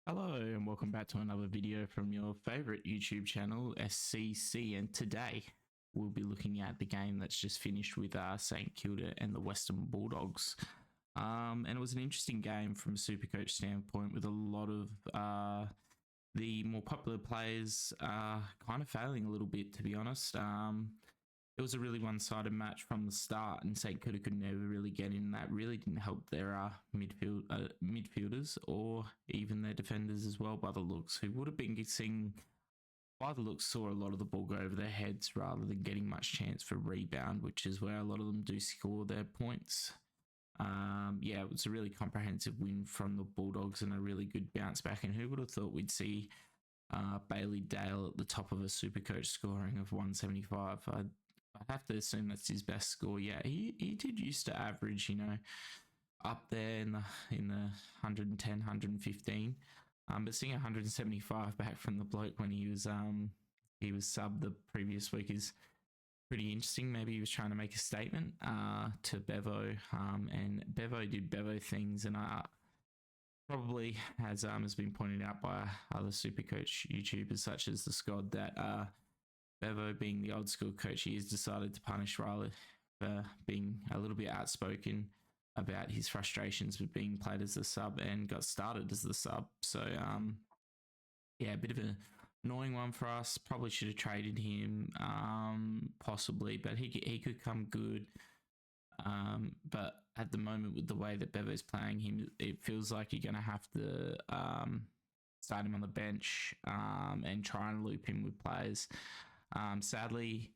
Hello and welcome back to another video from your favorite YouTube channel, SCC, and today we'll be looking at the game that's just finished with St Kilda and the Western Bulldogs. And it was an interesting game from a Supercoach standpoint with a lot of the more popular players kind of failing a little bit, to be honest. It was a really one-sided match from the start, and St Kilda could never really get in. That really didn't help their midfielders or even their defenders as well, by the looks, who would have been seeing, by the looks, saw a lot of the ball go over their heads rather than getting much chance for rebound, which is where a lot of them do score their points. Yeah, it was a really comprehensive win from the Bulldogs and a really good bounce back. And who would have thought we'd see Bailey Dale at the top of a Supercoach scoring of 175? I have to assume that's his best score. Yeah, he did used to average, up there in the 110, 115. But seeing 175 back from the bloke when he was subbed the previous week is pretty interesting. Maybe he was trying to make a statement to Bevo, and Bevo did Bevo things, and probably has been pointed out by other Supercoach YouTubers such as the Scod that Bevo, being the old school coach he has, decided to punish Riley for being a little bit outspoken about his frustrations with being played as the sub and got started as the sub. So, yeah, a bit of an annoying one for us. Probably should have traded him, possibly, but he could come good. But at the moment, with the way that Bevo's playing him, it feels like you're going to have to start him on the bench and try and loop him with players. Sadly,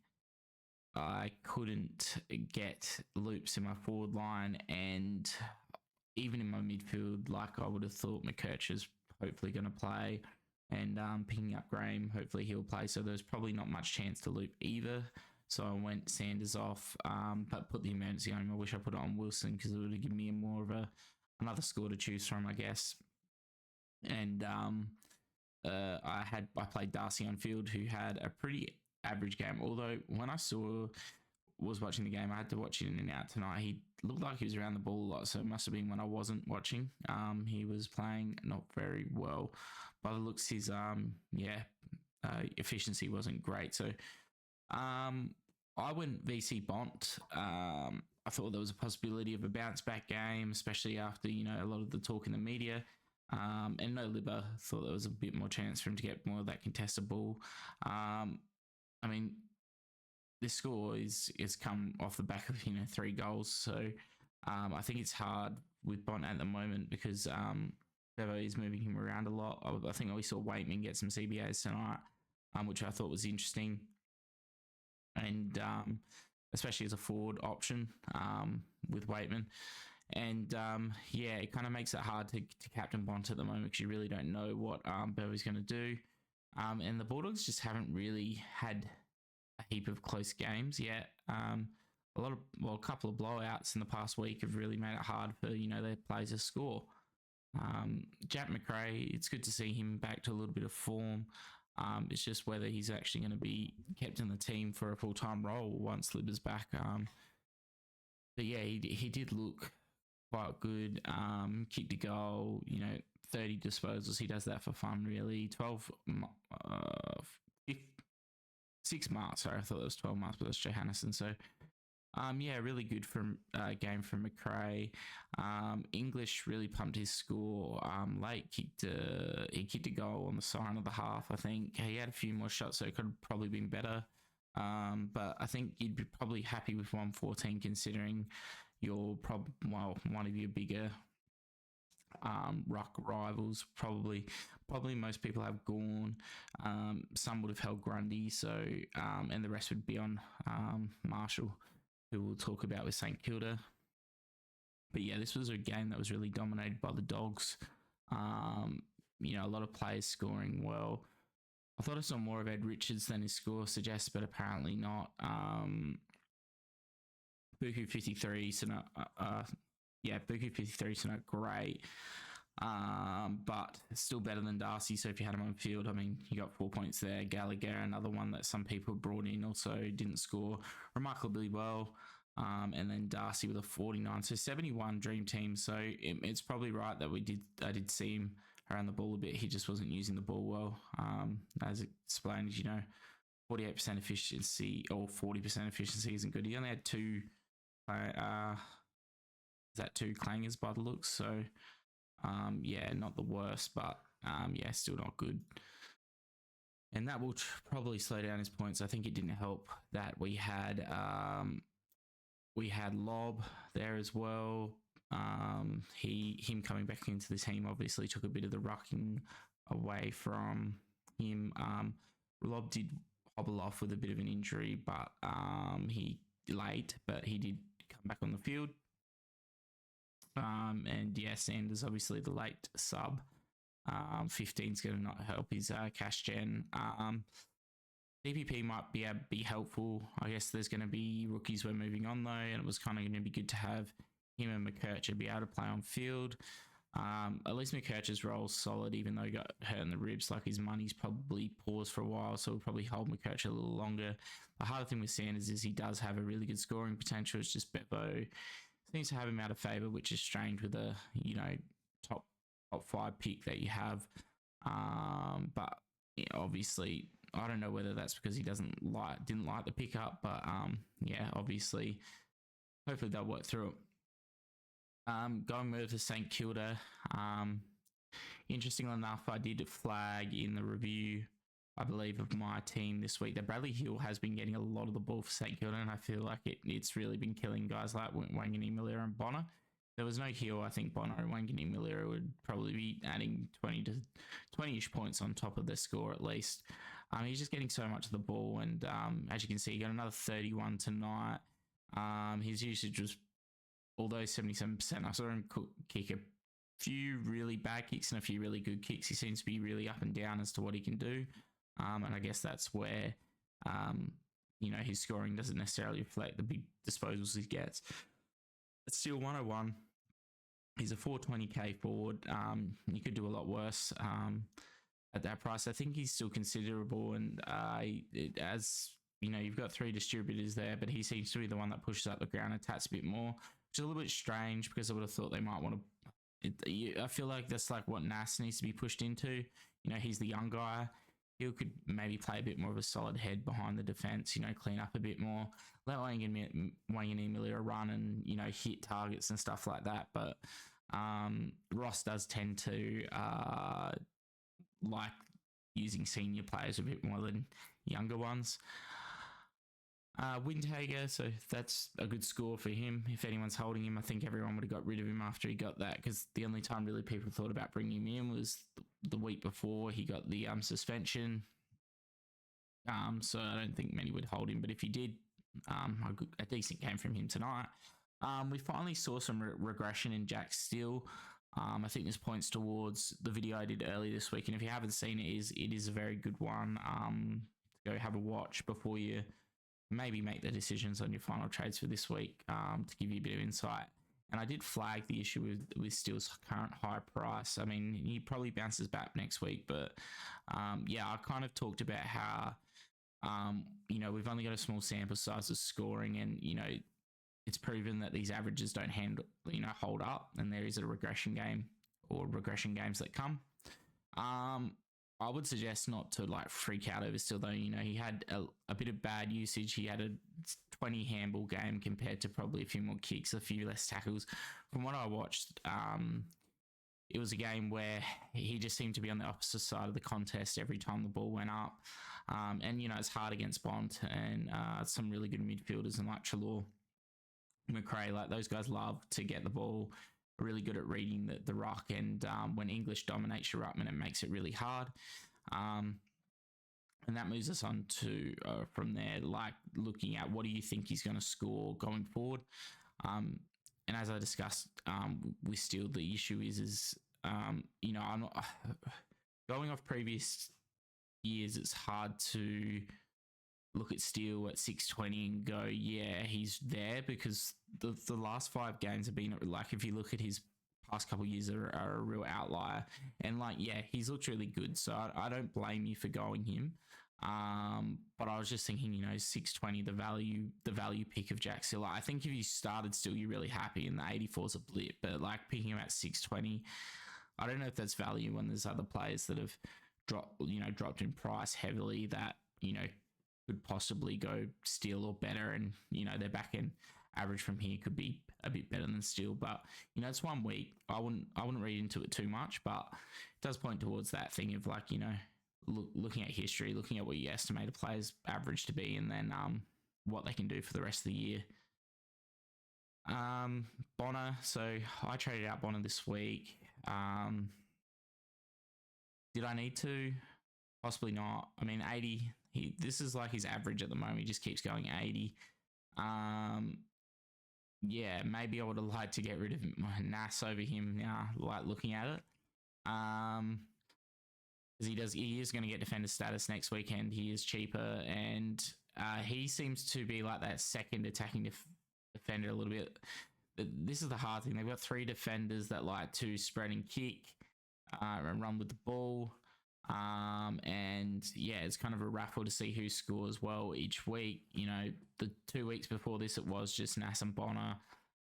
I couldn't get loops in my forward line, and even in my midfield, like I would have thought McKerch is hopefully going to play, and picking up Graham, hopefully he'll play. So there's probably not much chance to loop either. So I went Sanders off, but put the emergency on him. I wish I put it on Wilson because it would have given me more of another score to choose from, I guess. And I played Darcy on field, who had a pretty average game. Although when I was watching the game, I had to watch it in and out tonight. He looked like he was around the ball a lot, so it must have been when I wasn't watching. He was playing not very well. By the looks, his efficiency wasn't great. So I went VC Bont. I thought there was a possibility of a bounce back game, especially after a lot of the talk in the media. And no Libba, thought there was a bit more chance for him to get more of that contested ball. I mean, this score is come off the back of 3 goals, so I think it's hard with Bont at the moment because Bevo is moving him around a lot. I think we saw Waitman get some CBAs tonight, which I thought was interesting, and especially as a forward option with Waitman. And yeah, it kind of makes it hard to captain Bont at the moment because you really don't know what Bevo's going to do. And the Bulldogs just haven't really had a heap of close games yet. A couple of blowouts in the past week have really made it hard for their players to score. Jack McRae, it's good to see him back to a little bit of form. It's just whether he's actually going to be kept in the team for a full-time role once Libba's back. But yeah, he did look quite good. Kicked a goal, 30 disposals. He does that for fun, really. 6 marks. Sorry, I thought it was 12 marks, but that's Johannesson. So, yeah, really good game from McRae. English really pumped his score late. He kicked a goal on the siren of the half, I think. He had a few more shots, so it could have probably been better. But I think you'd be probably happy with 114 considering you're one of your bigger ruck rivals. Probably most people have Gawn. Some would have held Grundy, so and the rest would be on Marshall, who we'll talk about with St Kilda. But yeah, this was a game that was really dominated by the Dogs. A lot of players scoring well. I thought I saw more of Ed Richards than his score suggests, but apparently not. Buku 53, so Buku 53, so not great. But still better than Darcy. So if you had him on field, I mean, you got 4 points there. Gallagher, another one that some people brought in, also didn't score remarkably well. And then Darcy with a 49. So 71 dream team. So it's probably right that I did see him around the ball a bit. He just wasn't using the ball well. As explained, 48% efficiency or 40% efficiency isn't good. He only had two clangers by the looks. So, not the worst, but still not good. And that will probably slow down his points. I think it didn't help that we had Lob there as well. Him coming back into the team obviously took a bit of the rucking away from him. Lob did hobble off with a bit of an injury, but he did come back on the field. Sanders obviously the late sub. 15 is going to not help his cash gen. DPP might be helpful. I guess there's going to be rookies we're moving on though, and it was kind of going to be good to have him and McKercher be able to play on field. At least McKercher's role's solid, even though he got hurt in the ribs. Like his money's probably paused for a while, so we'll probably hold McKercher a little longer. The harder thing with Sanders is he does have a really good scoring potential. It's just Bevo seems to have him out of favour, which is strange with a top 5 pick that you have. But obviously, I don't know whether that's because he didn't like the pickup, but obviously, hopefully they'll work through it. Going over to St Kilda, interestingly enough, I did flag in the review, I believe, of my team this week that Bradley Hill has been getting a lot of the ball for St Kilda, and I feel like it's really been killing guys like Wanganeen-Malira and Bonner. There was no Hill. I think Bonner and Wanganeen-Malira would probably be adding 20-ish points on top of their score at least. He's just getting so much of the ball, and as you can see, he got another 31 tonight. His usage was, although 77%, I saw him kick a few really bad kicks and a few really good kicks. He seems to be really up and down as to what he can do. And I guess that's where, his scoring doesn't necessarily reflect the big disposals he gets. It's still 101. He's a 420k forward. You could do a lot worse at that price. I think he's still considerable, and you've got 3 distributors there, but he seems to be the one that pushes up the ground and attacks a bit more, which is a little bit strange because I would have thought they might want to. I feel like that's like what Nass needs to be pushed into. He's the young guy. He could maybe play a bit more of a solid head behind the defence, clean up a bit more, let Wanganeen-Malira run and, hit targets and stuff like that. But Ross does tend to like using senior players a bit more than younger ones. Windhager, so that's a good score for him. If anyone's holding him, I think everyone would have got rid of him after he got that, because the only time really people thought about bringing him in was the week before he got the suspension. So I don't think many would hold him, but if you did, a decent game from him tonight. We finally saw some regression in Jack Steele. I think this points towards the video I did earlier this week, and if you haven't seen it, it is a very good one. Go have a watch before you maybe make the decisions on your final trades for this week, to give you a bit of insight. And I did flag the issue with Steele's current high price. I mean, he probably bounces back next week, but I kind of talked about how, we've only got a small sample size of scoring, and, it's proven that these averages don't hold up, and there is a regression game or regression games that come. I would suggest not to freak out over Steele, though. He had a bit of bad usage. He had a 20 handball game compared to probably a few more kicks, a few less tackles. From what I watched, it was a game where he just seemed to be on the opposite side of the contest every time the ball went up. And it's hard against Bond and some really good midfielders and Chalor, McRae. Those guys love to get the ball, really good at reading the ruck, and when English dominates your ruckman, it makes it really hard. And that moves us on to from there, looking at what do you think he's going to score going forward. And as I discussed with Steele, the issue is I'm not going off previous years. It's hard to look at Steele at 620 and go, yeah, he's there, because the last 5 games have been if you look at his past couple of years are a real outlier, and he's looked really good, so I don't blame you for going him. But I was just thinking, 620, the value pick of Jack Steele. I think if you started Steele, you're really happy, and the 84 is a blip, but picking him at 620, I don't know if that's value when there's other players that have dropped in price heavily that could possibly go Steele or better, and their back end average from here could be a bit better than Steele. But it's 1 week. I wouldn't read into it too much, but it does point towards that thing of like looking at history, looking at what you estimate a player's average to be, and then what they can do for the rest of the year. Bonner. So I traded out Bonner this week. Did I need to? Possibly not. I mean, 80. This is like his average at the moment. He just keeps going 80. Yeah, maybe I would have liked to get rid of Nas over him now, like looking at it. Because he is going to get defender status next weekend. He is cheaper, and he seems to be like that second attacking defender a little bit. But this is the hard thing. They've got 3 defenders that like to spread and kick and run with the ball. And yeah, it's kind of a raffle to see who scores well each week. The 2 weeks before this, it was just Nas and Bonner.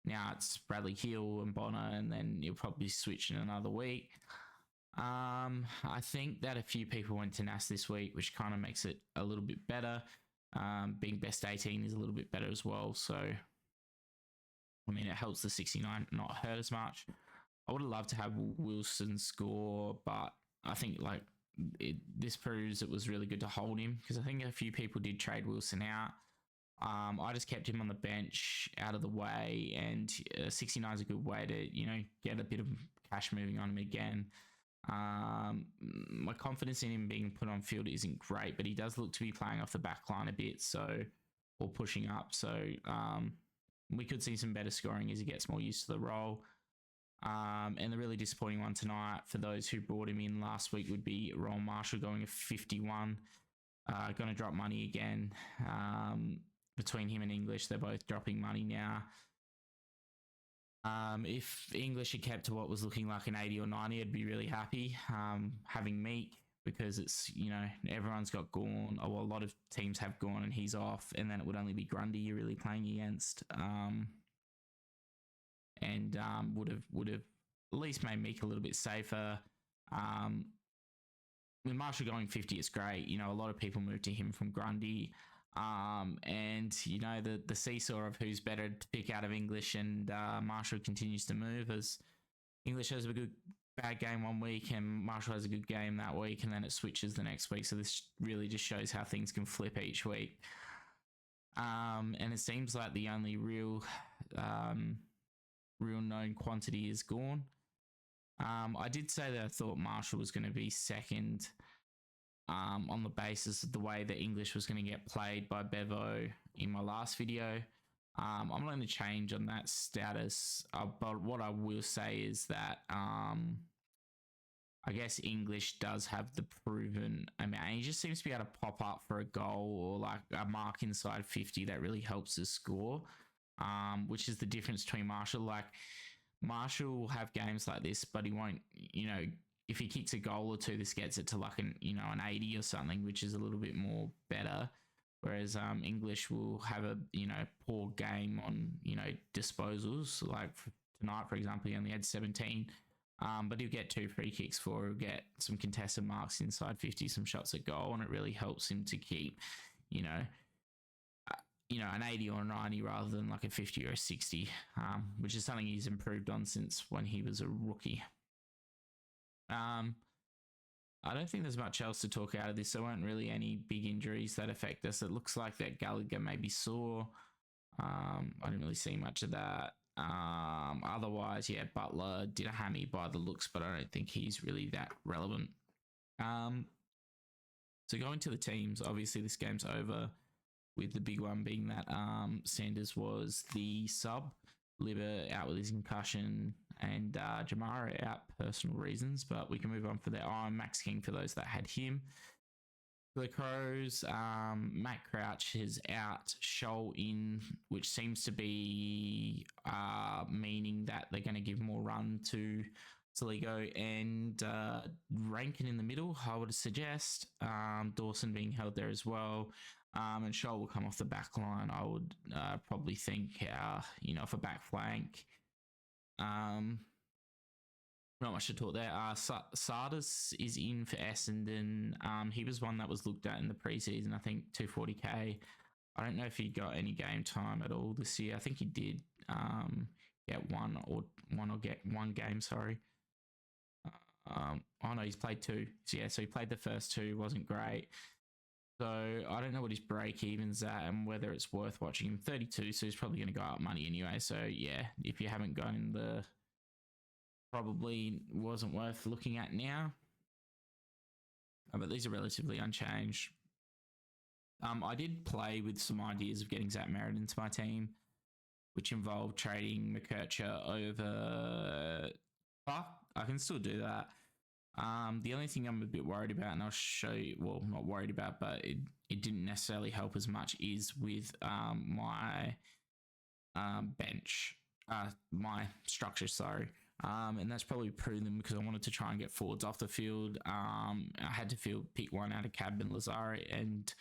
Now it's Bradley Hill and Bonner, and then you'll probably switch in another week. I think that a few people went to Nas this week, which kind of makes it a little bit better. Being best 18 is a little bit better as well. So, I mean, it helps the 69 not hurt as much. I would have loved to have Wilson score, but I think this proves it was really good to hold him, because I think a few people did trade Wilson out. I just kept him on the bench out of the way, and 69 is a good way to, get a bit of cash moving on him again. My confidence in him being put on field isn't great, but he does look to be playing off the back line a bit, or pushing up. So we could see some better scoring as he gets more used to the role. And the really disappointing one tonight for those who brought him in last week would be Ron Marshall going a 51. Going to drop money again. Between him and English, they're both dropping money now. If English had kept to what was looking like an 80 or 90, I'd be really happy. Having Meek, because it's, everyone's got Gorn, or a lot of teams have Gorn and he's off, and then it would only be Grundy you're really playing against. And would have at least made Meek a little bit safer. With Marshall going 50, it's great. A lot of people moved to him from Grundy. And the seesaw of who's better to pick out of English and Marshall continues to move, as English has a bad game 1 week and Marshall has a good game that week, and then it switches the next week. So this really just shows how things can flip each week. And it seems like the only real known quantity is Gorn. I did say that I thought Marshall was going to be second on the basis of the way that English was going to get played by Bevo in my last video. I'm not going to change on that status, but what I will say is that I guess English does have the proven, he just seems to be able to pop up for a goal or like a mark inside 50 that really helps us score, which is the difference between Marshall. Like, Marshall will have games like this, but he won't, if he kicks a goal or two, this gets it to like an 80 or something, which is a little bit more better. Whereas English will have a, poor game on, disposals. Like tonight, for example, he only had 17, but he'll get 2 free kicks he'll get some contested marks inside 50, some shots at goal, and it really helps him to keep, an 80 or a 90 rather than like a 50 or a 60, which is something he's improved on since when he was a rookie. I don't think there's much else to talk out of this. There weren't really any big injuries that affect us. It looks like that Gallagher may be sore. I didn't really see much of that. Otherwise, yeah, Butler did a hammy by the looks, but I don't think he's really that relevant. So going to the teams, obviously this game's over, with the big one being that Sanders was the sub. Libba out with his concussion, and Jamara out personal reasons, but we can move on for that. Max King for those that had him. For the Crows, Matt Crouch is out, Shoal in, which seems to be meaning that they're going to give more run to Saligo, and Rankin in the middle, I would suggest. Dawson being held there as well. And Shoal will come off the back line, I would probably think, off a back flank. Not much to talk there. Sardis is in for Essendon. He was one that was looked at in the preseason. I think 240k. I don't know if he got any game time at all this year. I think he did get get one game. Sorry. Oh no, he's played two. So yeah, so he played the first two. Wasn't great. So I don't know what his break even's at and whether it's worth watching him. 32, so he's probably going to go up money anyway. So yeah, if you haven't gone in probably wasn't worth looking at now. But these are relatively unchanged. I did play with some ideas of getting Zach Merritt into my team, which involved trading McKercher over Clark. I can still do that. The only thing I'm a bit worried about, and I'll show you, well, not worried about, but it didn't necessarily help as much, is with my bench, my structure, sorry. And that's probably proven because I wanted to try and get forwards off the field. I had to pick one out of Cadman, Lazare, and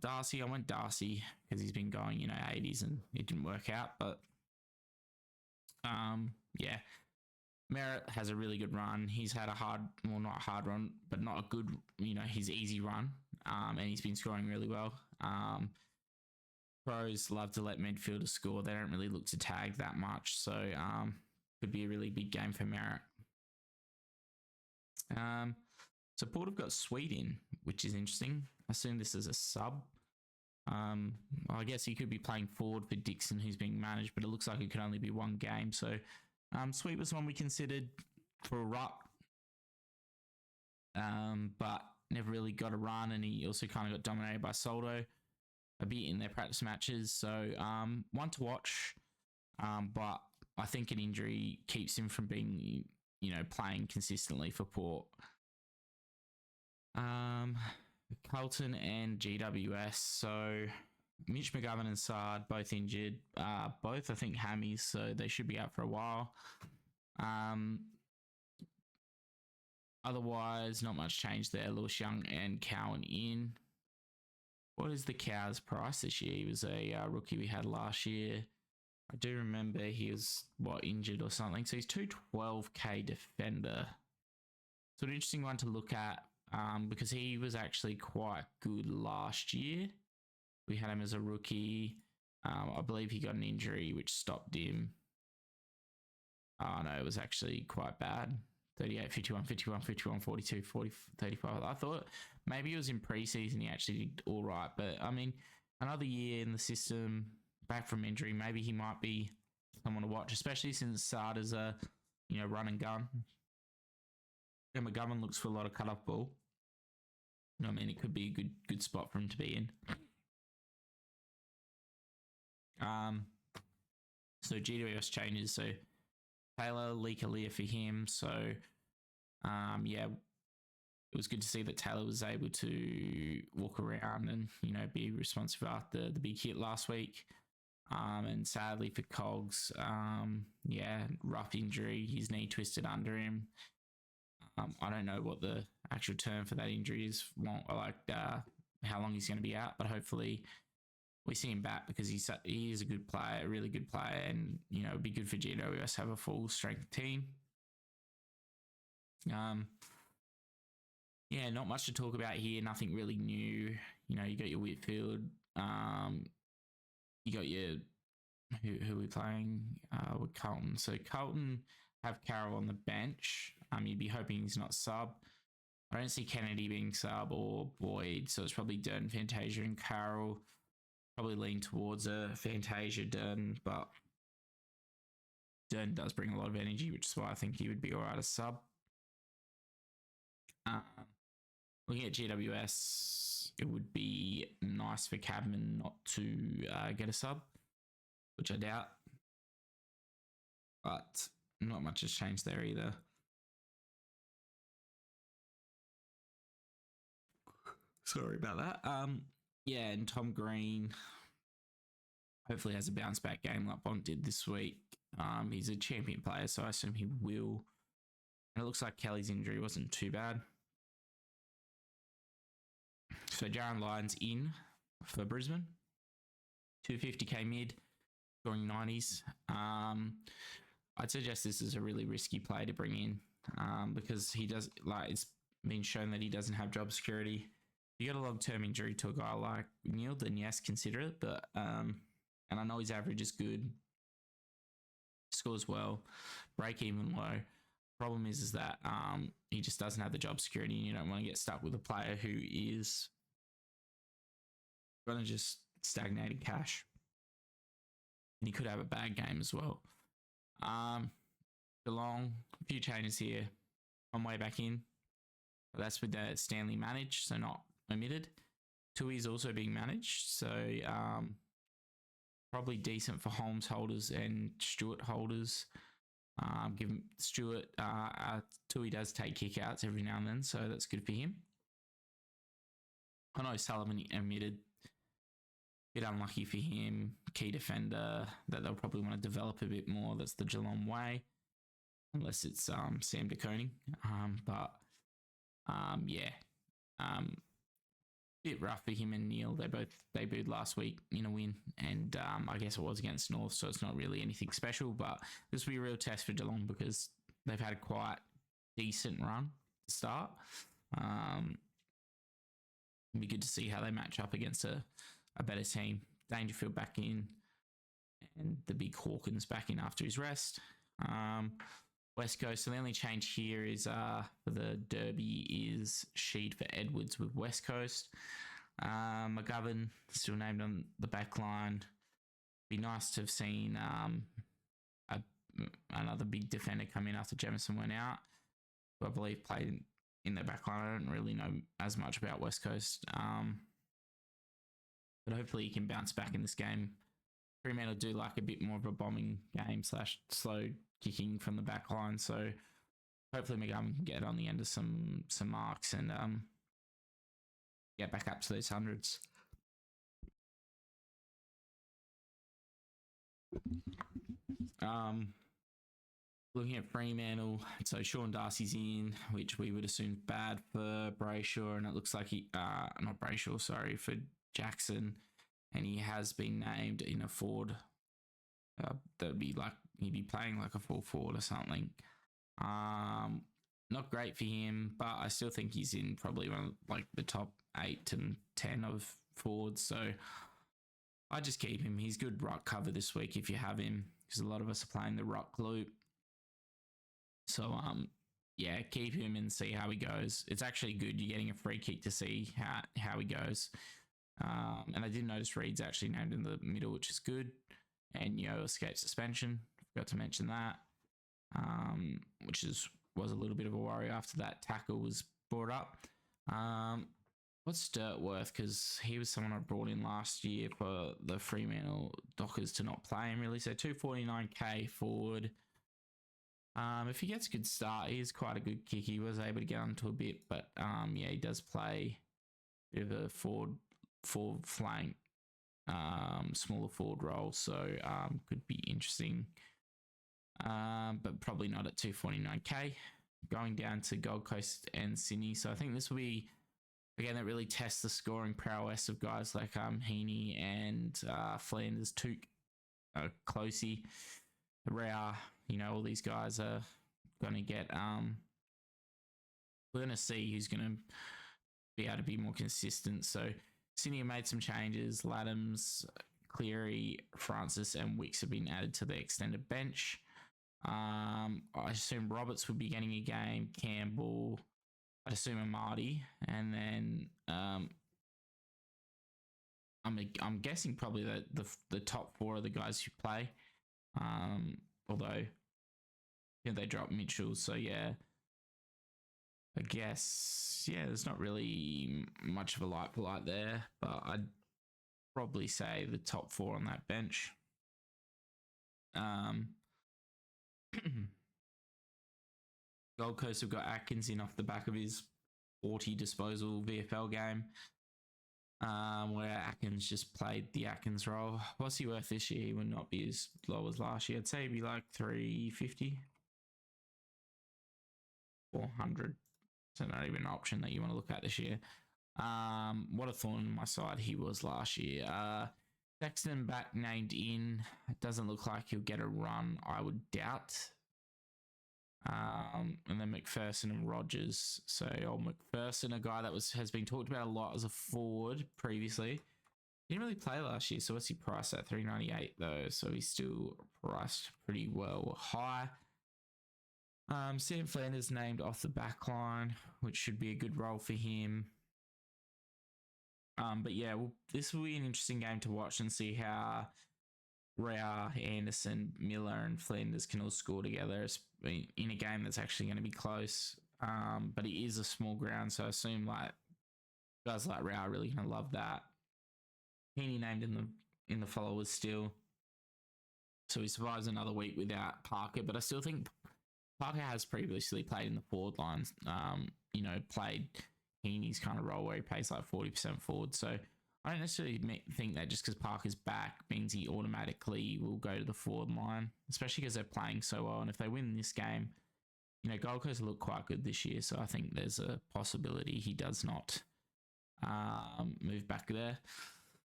Darcy. I went Darcy because he's been going, 80s and it didn't work out. But yeah, Merritt has a really good run. He's had not a hard run, but not a good, his easy run. And he's been scoring really well. Pros love to let midfielders score. They don't really look to tag that much. So could be a really big game for Merritt. So Port have got Sweden, which is interesting. I assume this is a sub. I guess he could be playing forward for Dixon, who's being managed, but it looks like it could only be one game. So Sweet was one we considered for a ruck, but never really got a run, and he also kind of got dominated by Soldo a bit in their practice matches. So one to watch, but I think an injury keeps him from being, playing consistently for Port. Carlton and GWS. So Mitch McGovern and Sard both injured. Both, I think, hammies, so they should be out for a while. Otherwise, not much change there. Lewis Young and Cowan in. What is the Cows price this year? He was a rookie we had last year. I do remember he was, injured or something. So he's 212k defender. So an interesting one to look at because he was actually quite good last year. We had him as a rookie. I believe he got an injury which stopped him. Oh, no, it was actually quite bad. 38, 51, 51, 51, 42, 40, 35. I thought maybe it was in preseason he actually did all right. But, I mean, another year in the system, back from injury, maybe he might be someone to watch, especially since Sarda's a, run and gun. And McGovern looks for a lot of cut-off ball. It could be a good spot for him to be in. So GWS changes. So Taylor, Lee Kalia for him. So, yeah, it was good to see that Taylor was able to walk around and, be responsive after the big hit last week. And sadly for Cogs, rough injury. His knee twisted under him. I don't know what the actual term for that injury is, how long he's going to be out, but hopefully we see him back because he is a good player, a really good player, and, it'd be good for GWS to have a full strength team. Yeah, not much to talk about here. Nothing really new. You got your Whitfield. You got your who are we playing with Carlton. So Carlton have Carroll on the bench. You'd be hoping he's not sub. I don't see Kennedy being sub or Boyd, so it's probably Durden, Fantasia, and Carroll. Probably lean towards a Fantasia Durden, but Durden does bring a lot of energy, which is why I think he would be alright as sub. Looking at GWS, it would be nice for Cadman not to get a sub, which I doubt. But not much has changed there either. Sorry about that. And Tom Green hopefully has a bounce back game like Bont did this week. He's a champion player, so I assume he will. And it looks like Kelly's injury wasn't too bad. So Jaron Lyons in for Brisbane. 250k mid, scoring 90s. I'd suggest this is a really risky play to bring in because he does, like, it's been shown that he doesn't have job security. If you got a long-term injury to a guy like Neil, then yes, consider it. But and I know his average is good, scores well, break even low. Problem is that he just doesn't have the job security, and you don't want to get stuck with a player who is going to just stagnate in cash. And he could have a bad game as well. Geelong, a few changes here on way back in. That's with the Stanley managed, so not omitted. Tui's also being managed, so probably decent for Holmes holders and Stewart holders. Given Stewart, Tui does take kickouts every now and then, so that's good for him. I know Sullivan omitted. Bit unlucky for him. Key defender that they'll probably want to develop a bit more. That's the Geelong way, unless it's Sam De Koning. Bit rough for him and Neil. They both debuted last week in a win, and I guess it was against North, so it's not really anything special. But this will be a real test for Geelong because they've had a quite decent run to start. It'd be good to see how they match up against a better team. Dangerfield back in, and the big Hawkins back in after his rest. West Coast, so the only change here is for the Derby is Sheed for Edwards with West Coast. McGovern still named on the back line. Be nice to have seen another big defender come in after Jamison went out, who I believe played in their back line. I don't really know as much about West Coast, but hopefully he can bounce back in this game. Fremantle do like a bit more of a bombing game / slow kicking from the back line, so hopefully McGovern can get on the end of some marks and get back up to those hundreds. Looking at Fremantle, so Sean Darcy's in, which we would assume bad for Brayshaw, and it looks like not Brayshaw, sorry, for Jackson, and he has been named in a forward. That would be like he'd be playing like a full forward or something. Not great for him, but I still think he's in probably one of like the top 8 and 10 of forwards. So I just keep him. He's good ruck cover this week if you have him, because a lot of us are playing the ruck loop. So keep him and see how he goes. It's actually good. You're getting a free kick to see how he goes. And I did notice Reed's actually named in the middle, which is good. And Yo escaped suspension. Forgot to mention that, which was a little bit of a worry after that tackle was brought up. What's Sturt worth? Because he was someone I brought in last year for the Fremantle Dockers to not play him really. So 249k forward. If he gets a good start, he is quite a good kick. He was able to get onto a bit, but he does play a bit of a forward flank, smaller forward role, so could be interesting. But probably not at 249k. Going down to Gold Coast and Sydney, so I think this will be again that really tests the scoring prowess of guys like Heaney and Flanders, Took, Closey, Rao. All these guys are going to get. We're going to see who's going to be able to be more consistent. So Sydney made some changes. Laddams, Cleary, Francis, and Wicks have been added to the extended bench. I assume Roberts would be getting a game. Campbell, I'd assume Amadi, and then I'm guessing probably the top 4 of the guys who play. Although they dropped Mitchell, so I guess there's not really much of a light for light there, but I'd probably say the top 4 on that bench. Gold Coast have got Atkins in off the back of his 40 disposal VFL game, where Atkins just played the Atkins role. What's he worth this year? He would not be as low as last year. I'd say he'd be like 350, 400. So not even an option that you want to look at this year. What a thorn in my side he was last year. Sexton back named in. It doesn't look like he'll get a run, I would doubt. And then McPherson and Rogers. So old McPherson, a guy that has been talked about a lot as a forward previously. Didn't really play last year, so what's he priced at? $398 though, so he's still priced pretty well high. Sam Flanders named off the back line, which should be a good role for him. But yeah, this will be an interesting game to watch and see how Rao, Anderson, Miller, and Flanders can all score together in a game that's actually going to be close. But it is a small ground, so I assume like guys like Rao are really going to love that. Heaney named in the followers still, so he survives another week without Parker. But I still think Parker has previously played in the forward lines. Played Heaney's kind of role where he plays like 40% forward. So I don't necessarily think that just because Parker's back means he automatically will go to the forward line, especially because they're playing so well. And if they win this game, Gold Coast look quite good this year. So I think there's a possibility he does not move back there.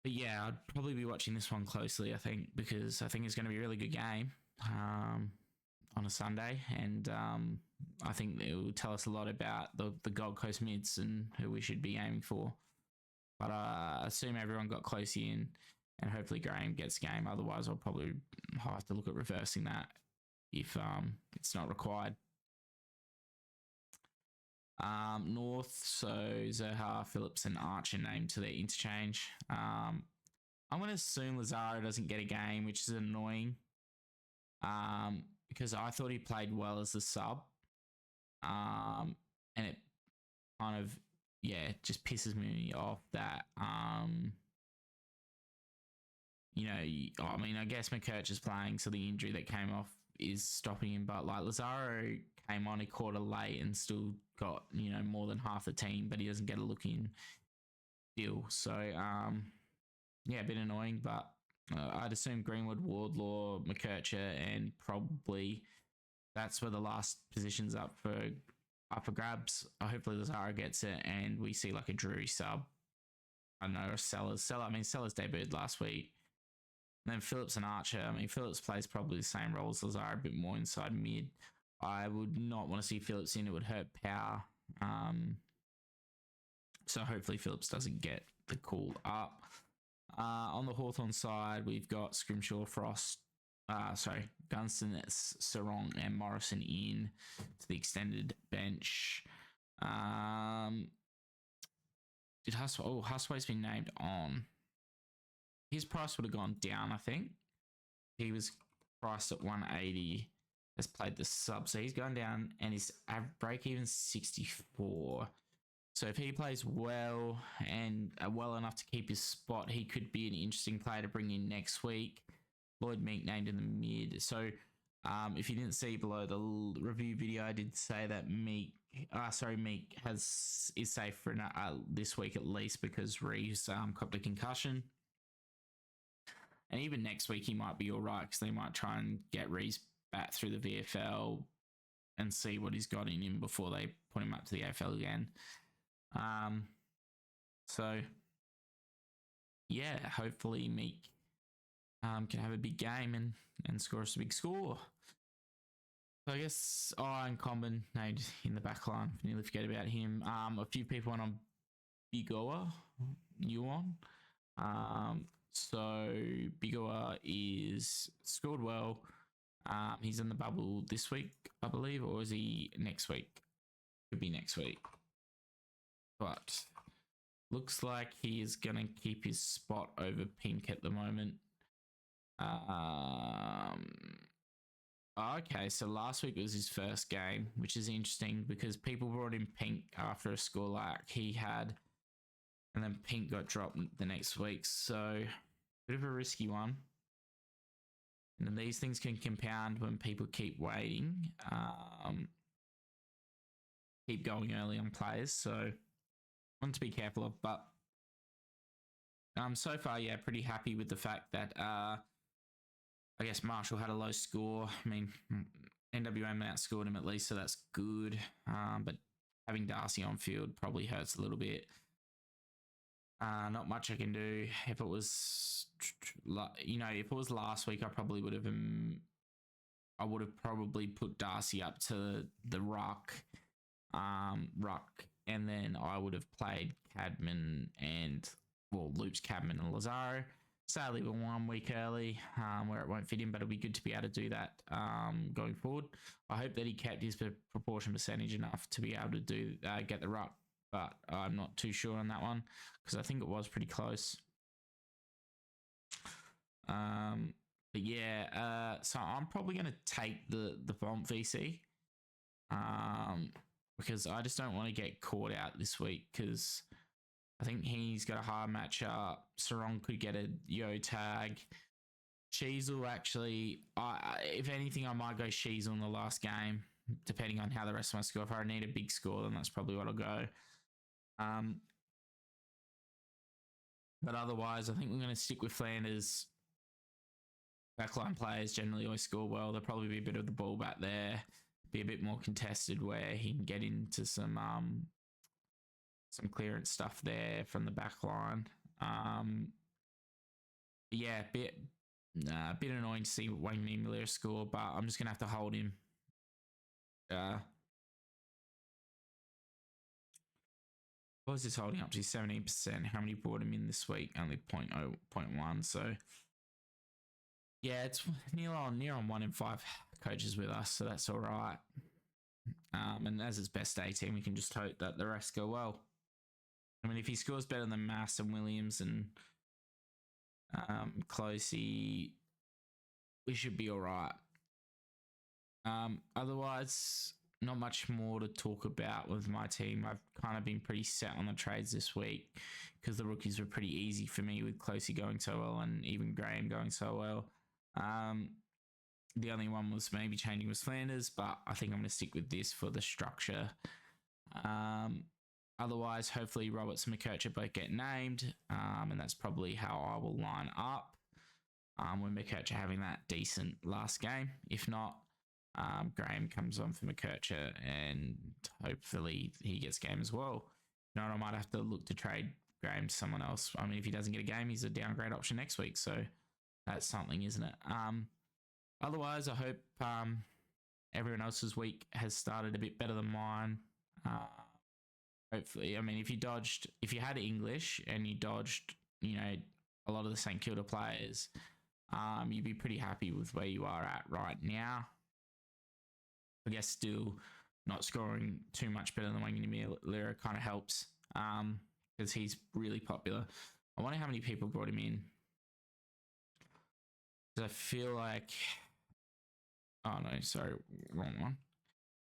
But yeah, I'd probably be watching this one closely, I think, because I think it's going to be a really good game on a Sunday. And I think it will tell us a lot about the Gold Coast mids and who we should be aiming for. But I assume everyone got close in and hopefully Graham gets game. Otherwise, I'll probably have to look at reversing that if it's not required. North, so Zohar, Phillips, and Archer named to their interchange. I'm going to assume Lazaro doesn't get a game, which is annoying because I thought he played well as a sub. And it kind of, just pisses me off that, I guess McKirch is playing, so the injury that came off is stopping him. But like Lazaro came on a quarter late and still got, more than half the team, but he doesn't get a look in still. So, a bit annoying, but I'd assume Greenwood, Wardlaw, McKircher, and probably that's where the last position's up for grabs. Hopefully Lazaro gets it and we see like a Drury sub. I don't know, or Sellers. Sellers debuted last week. And then Phillips and Archer. Phillips plays probably the same role as Lazaro, a bit more inside mid. I would not want to see Phillips in. It would hurt power. So hopefully Phillips doesn't get the call up. On the Hawthorn side, we've got Scrimshaw, Frost, Gunston, Sarong, and Morrison in to the extended bench. Did Husway's been named on? His price would have gone down, I think. He was priced at 180. Has played the sub, so he's gone down, and his break even 64. So if he plays well and well enough to keep his spot, he could be an interesting player to bring in next week. Lloyd Meek named in the mid. So if you didn't see below the review video, I did say that Meek is safe for this week at least because Reeves copped a concussion. And even next week he might be all right because they might try and get Reeves back through the VFL and see what he's got in him before they put him up to the AFL again. Hopefully Meek can have a big game and score us a big score. So I guess and Comben named in the back line. Nearly forget about him. A few people went on Bigoa, Yuan. So Bigoa is scored well. He's in the bubble this week, I believe, or is he next week? Could be next week. But looks like he is going to keep his spot over Pink at the moment. Okay, so last week was his first game, which is interesting because people brought in Pink after a score like he had, and then Pink got dropped the next week. So, bit of a risky one. And then these things can compound when people keep waiting, keep going early on players. So, want to be careful of, but so far, pretty happy with the fact that I guess Marshall had a low score. NWM outscored him at least, so that's good. But having Darcy on field probably hurts a little bit. Not much I can do. If it was, if it was last week, I would have probably put Darcy up to the ruck, and then I would have played Luke's Cadman and Lazaro. Sadly, we're 1 week early, where it won't fit in, but it'll be good to be able to do that going forward. I hope that he kept his proportion percentage enough to be able to get the ruck, but I'm not too sure on that one because I think it was pretty close. But yeah, so I'm probably going to take the Bomb VC, because I just don't want to get caught out this week because I think he's got a hard matchup. Sarong could get a yo tag. Sheasel actually, if anything, I might go Sheasel in the last game, depending on how the rest of my score. If I need a big score, then that's probably what I'll go. But otherwise, I think we're going to stick with Flanders. Backline players generally always score well. There'll probably be a bit of the ball back there, be a bit more contested where he can get into some clearance stuff there from the back line. Yeah, a bit annoying to see Wayne Miller score, but I'm just going to have to hold him. What was this holding up to? 17%. How many brought him in this week? Only 0.1. So, yeah, it's near on 1 in 5 coaches with us, so that's all right. And as it's best 18, we can just hope that the rest go well. I mean, if he scores better than Mass and Williams and Closey, we should be all right. Otherwise, not much more to talk about with my team. I've kind of been pretty set on the trades this week because the rookies were pretty easy for me with Closey going so well and even Graham going so well. The only one was maybe changing was Flanders, but I think I'm going to stick with this for the structure. Otherwise, hopefully Roberts and McKercher both get named, and that's probably how I will line up with McKercher having that decent last game. If not, Graham comes on for McKercher and hopefully he gets a game as well. You know, I might have to look to trade Graham to someone else. I mean, if he doesn't get a game, he's a downgrade option next week, so that's something, isn't it? Otherwise, I hope everyone else's week has started a bit better than mine. Hopefully, I mean, if you had English and you dodged, a lot of the St Kilda players, you'd be pretty happy with where you are at right now. I guess still not scoring too much better than Wangini Lira kind of helps because he's really popular. I wonder how many people brought him in. I feel like... Oh, no, sorry, wrong one.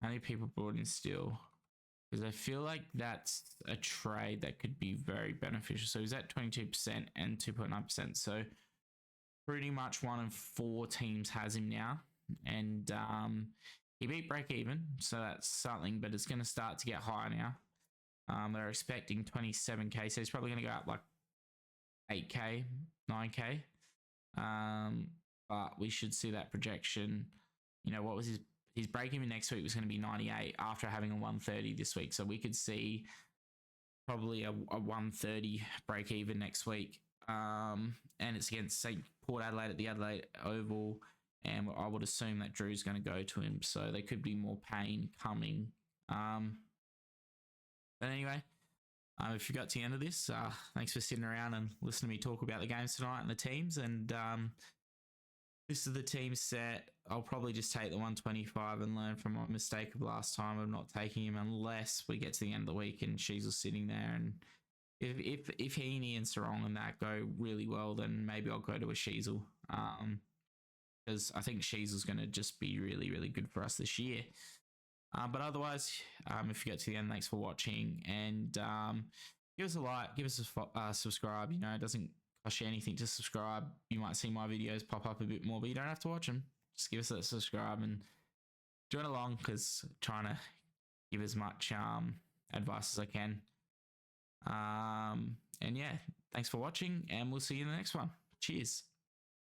How many people brought in still? Because I feel like that's a trade that could be very beneficial. So he's at 22% and 2.9%. So pretty much 1 in 4 teams has him now. And he beat break even. So that's something, but it's going to start to get higher now. They're expecting 27K. So he's probably going to go up like 8K, 9K. But we should see that projection. What was his break even next week was going to be 98 after having a 130 this week. So we could see probably a 130 break even next week. And it's against St. Port Adelaide at the Adelaide Oval. And I would assume that Drew's going to go to him. So there could be more pain coming. But anyway, if you got to the end of this, thanks for sitting around and listening to me talk about the games tonight and the teams. And this is the team set. I'll probably just take the 125 and learn from my mistake of last time of not taking him unless we get to the end of the week and Sheasel sitting there. And if Heaney and Sarong and that go really well, then maybe I'll go to a Sheasel. Because I think Sheasel's going to just be really, really good for us this year. But otherwise, if you get to the end, thanks for watching. And give us a like, give us a subscribe. It doesn't cost you anything to subscribe. You might see my videos pop up a bit more, but you don't have to watch them. Just give us that subscribe and join along because I'm trying to give as much advice as I can. And yeah, thanks for watching and we'll see you in the next one. Cheers.